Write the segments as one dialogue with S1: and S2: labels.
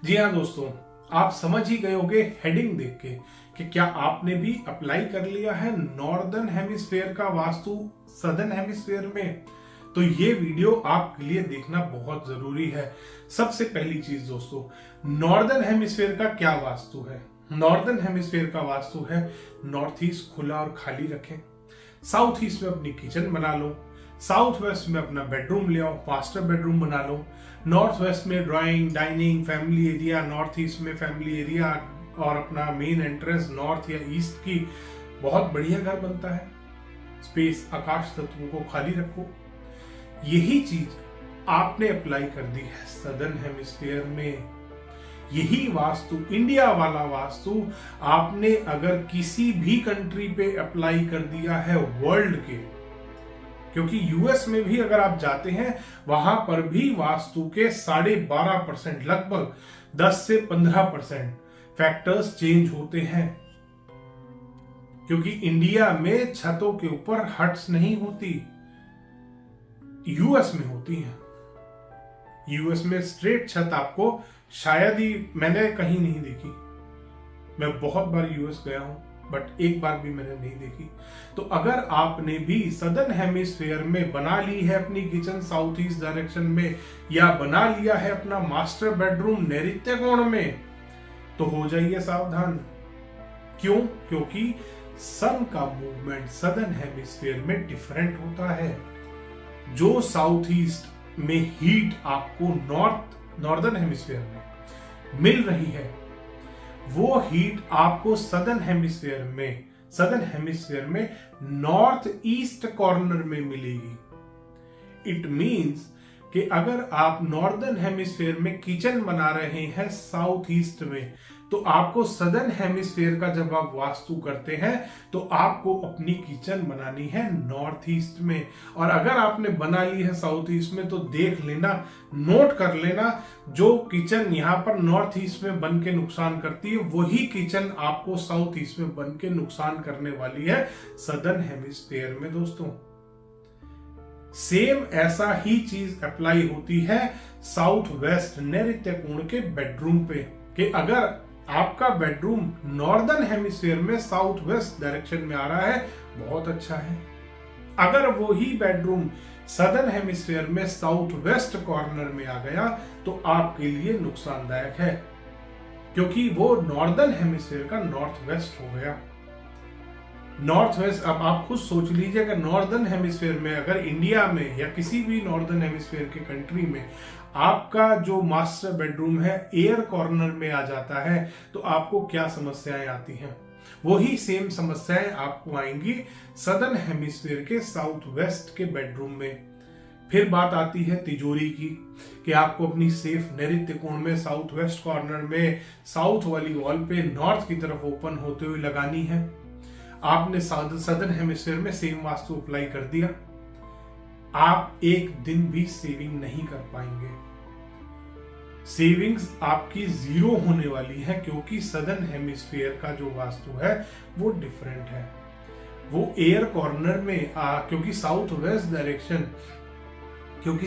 S1: जी हाँ दोस्तों, आप समझ ही गए होंगे हेडिंग देख के कि क्या आपने भी अप्लाई कर लिया है नॉर्दर्न हेमिस्फेयर का वास्तु सदर्न हेमिस्फेयर में। तो ये वीडियो आपके लिए देखना बहुत जरूरी है। सबसे पहली चीज दोस्तों, नॉर्दर्न हेमिस्फेयर का क्या वास्तु है। नॉर्दर्न हेमिस्फेयर का वास्तु है नॉर्थ ईस्ट खुला और खाली रखें, साउथ ईस्ट में अपनी किचन बना लो, साउथ वेस्ट में अपना बेडरूम ले आओ, मास्टर बेडरूम बना लो, नॉर्थ वेस्ट में drawing dining family area, north east में फैमिली एरिया और अपना मेन एंट्रेंस नॉर्थ या ईस्ट की बहुत बढ़िया घर बनता है। स्पेस आकाश तत्वों को खाली रखो। यही चीज आपने अप्लाई कर दी है सदर्न हेमिस्फीयर में। यही वास्तु, इंडिया वाला वास्तु आपने अगर किसी भी कंट्री पे अप्लाई कर दिया है वर्ल्ड के, क्योंकि यूएस में भी अगर आप जाते हैं वहां पर भी वास्तु के 12.5% लगभग 10 से 15% फैक्टर्स चेंज होते हैं, क्योंकि इंडिया में छतों के ऊपर हट्स नहीं होती, यूएस में होती हैं। यूएस में स्ट्रेट छत आपको शायद ही मैंने कहीं नहीं देखी। मैं बहुत बार यूएस गया हूं बट एक बार भी मैंने नहीं देखी। तो अगर आपने भी सदर्न हेमिस्फीयर में बना ली है अपनी किचन साउथ ईस्ट डायरेक्शन में, या बना लिया है अपना मास्टर बेडरूम नैऋत्य कोण में, तो हो जाइए सावधान। क्यों? क्योंकि सन का मूवमेंट सदर्न हेमिस्फीयर में डिफरेंट होता है। जो साउथ ईस्ट में हीट आपको नॉर्दर्न हेमिस्फीयर में मिल रही है, वो हीट आपको सदर्न हेमिस्फीयर में नॉर्थ ईस्ट कॉर्नर में मिलेगी। इट मींस कि अगर आप नॉर्दर्न हेमिस्फीयर में किचन बना रहे हैं साउथ ईस्ट में, तो आपको सदर्न हेमिस्फीयर का जब आप वास्तु करते हैं तो आपको अपनी किचन बनानी है नॉर्थ ईस्ट में। और अगर आपने बना ली है साउथ ईस्ट में तो देख लेना, नोट कर लेना, जो किचन यहां पर नॉर्थ ईस्ट में बन के नुकसान करती है वही किचन आपको साउथ ईस्ट में बन के नुकसान करने वाली है सदर्न हेमिस्फीयर में। दोस्तों सेम ऐसा ही चीज अप्लाई होती है साउथ वेस्ट नैऋत्य कोण के बेडरूम पे, कि अगर आपका बेडरूम नॉर्दर्न हेमिस्फीयर में साउथ वेस्ट डायरेक्शन में आ रहा है, बहुत अच्छा है। अगर वो ही बेडरूम सदर्न हेमिस्फीयर में साउथ वेस्ट कॉर्नर में आ गया तो आपके लिए नुकसानदायक है, क्योंकि वो नॉर्दर्न हेमिस्फीयर का नॉर्थ वेस्ट हो गया। नॉर्थ वेस्ट, अब आप खुद सोच लीजिए कि नॉर्दर्न हेमिस्फीयर में अगर इंडिया में या किसी भी नॉर्दर्न हेमिस्फीयर के कंट्री में आपका जो मास्टर बेडरूम है एयर कॉर्नर में आ जाता है तो आपको क्या समस्याएं आती हैं। वही सेम समस्याएं आपको आएंगी सदर्न हेमिस्फीयर के साउथ वेस्ट के बेडरूम में। फिर बात आती है तिजोरी की, कि आपको अपनी सेफ नैऋत्य कोण में साउथ वेस्ट कॉर्नर में साउथ वाली वॉल पे नॉर्थ की तरफ ओपन होते हुए लगानी है। आपने सदर्न हेमिस्फीयर में सेम वास्तु अप्लाई कर दिया, आप एक दिन भी सेविंग नहीं कर पाएंगे। सेविंग्स आपकी जीरो होने वाली है, क्योंकि सदर्न हेमिस्फीयर का जो वास्तु है वो डिफरेंट है। वो एयर कॉर्नर में क्योंकि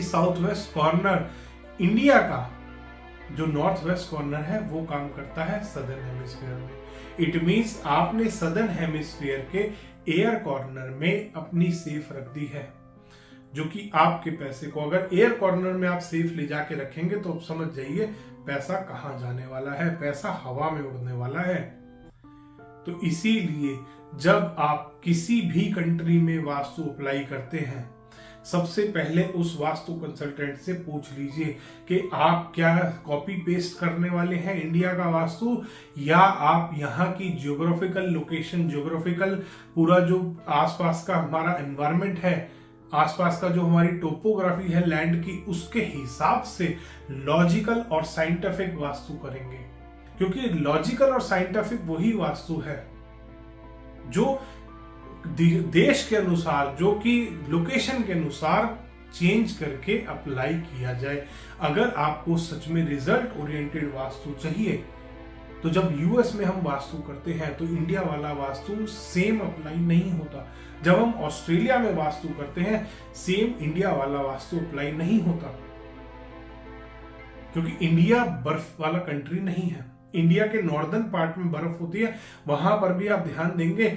S1: साउथ वेस्ट कॉर्नर इंडिया का जो नॉर्थ वेस्ट कॉर्नर है वो काम करता है सदर्न हेमिस्फीयर में। इट मींस आपने सदर्न हेमिस्फीयर के एयर कॉर्नर में अपनी सेफ रख दी है, जो कि आपके पैसे को अगर एयर कॉर्नर में आप सेफ ले जाके रखेंगे तो आप समझ जाइए पैसा कहां जाने वाला है, पैसा हवा में उड़ने वाला है। तो इसीलिए जब आप किसी भी कंट्री में वास्तु अप्लाई करते हैं, सबसे पहले उस वास्तु कंसल्टेंट से पूछ लीजिए कि आप क्या कॉपी पेस्ट करने वाले हैं इंडिया का वास्तु, या आप यहाँ की ज्योग्राफिकल लोकेशन, ज्योग्राफिकल पूरा जो आसपास का हमारा एनवायरनमेंट है, आसपास का जो हमारी टोपोग्राफी है लैंड की, उसके हिसाब से लॉजिकल और साइंटिफिक वास्तु करेंगे। क्योंकि लॉजिकल और साइंटिफिक वही वास्तु है जो देश के अनुसार, जो कि लोकेशन के अनुसार चेंज करके अप्लाई किया जाए। अगर आपको सच में रिजल्ट ओरिएंटेड वास्तु चाहिए तो जब यूएस में हम वास्तु करते हैं तो इंडिया वाला वास्तु सेम अप्लाई नहीं होता। जब हम ऑस्ट्रेलिया में वास्तु करते हैं सेम इंडिया वाला वास्तु अप्लाई नहीं होता। क्योंकि इंडिया बर्फ वाला कंट्री नहीं है। इंडिया के नॉर्दर्न पार्ट में बर्फ होती है, वहां पर भी आप ध्यान देंगे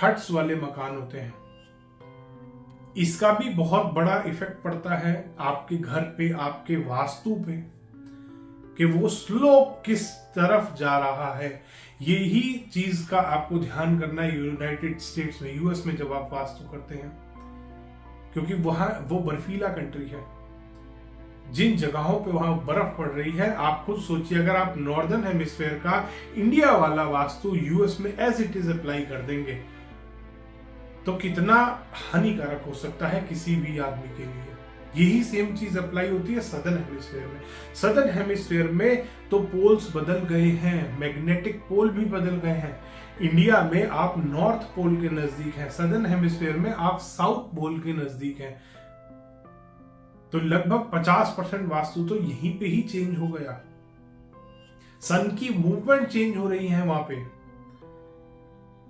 S1: हट्स वाले मकान होते हैं। इसका भी बहुत बड़ा इफेक्ट पड़ता है आपके घर पे, आपके वास्तु पे, कि वो स्लोप किस तरफ जा रहा है। यही चीज का आपको ध्यान करना है यूनाइटेड स्टेट्स में, यूएस में जब आप वास्तु करते हैं, क्योंकि वहां वो बर्फीला कंट्री है। जिन जगहों पे वहां बर्फ पड़ रही है, आप खुद सोचिए, अगर आप नॉर्दर्न हेमिस्फेयर का इंडिया वाला वास्तु यूएस में एज इट इज अप्लाई कर देंगे तो कितना हानिकारक हो सकता है किसी भी आदमी के लिए। यही सेम चीज अप्लाई होती है सदर्न हेमिस्फेयर में। सदर्न हेमिस्फेयर में तो पोल्स बदल गए हैं, मैग्नेटिक पोल भी बदल गए हैं। इंडिया में आप नॉर्थ पोल के नजदीक हैं, सदर्न हेमिस्फेयर में आप साउथ पोल के नजदीक हैं। तो लगभग 50% वास्तु तो यहीं पे ही चेंज हो गया। सन की मूवमेंट चेंज हो रही है वहां पे।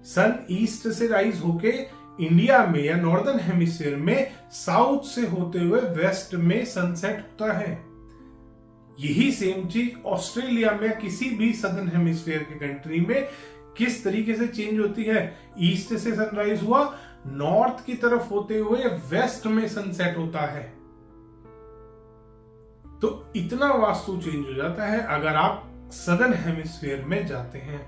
S1: सन ईस्ट से राइज होके इंडिया में या नॉर्दर्न हेमिस्फीयर में साउथ से होते हुए वेस्ट में सनसेट होता है। यही सेम चीज ऑस्ट्रेलिया में, किसी भी सदर्न हेमिस्फीयर के कंट्री में किस तरीके से चेंज होती है। ईस्ट से सनराइज हुआ, नॉर्थ की तरफ होते हुए वेस्ट में सनसेट होता है। तो इतना वास्तु चेंज हो जाता है अगर आप सदर्न हेमिस्फीयर में जाते हैं।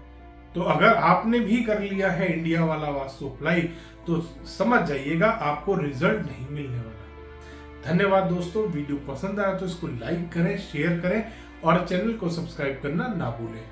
S1: तो अगर आपने भी कर लिया है इंडिया वाला वास्तु अप्लाई, तो समझ जाइएगा आपको रिजल्ट नहीं मिलने वाला। धन्यवाद दोस्तों, वीडियो पसंद आया तो इसको लाइक करें, शेयर करें और चैनल को सब्सक्राइब करना ना भूलें।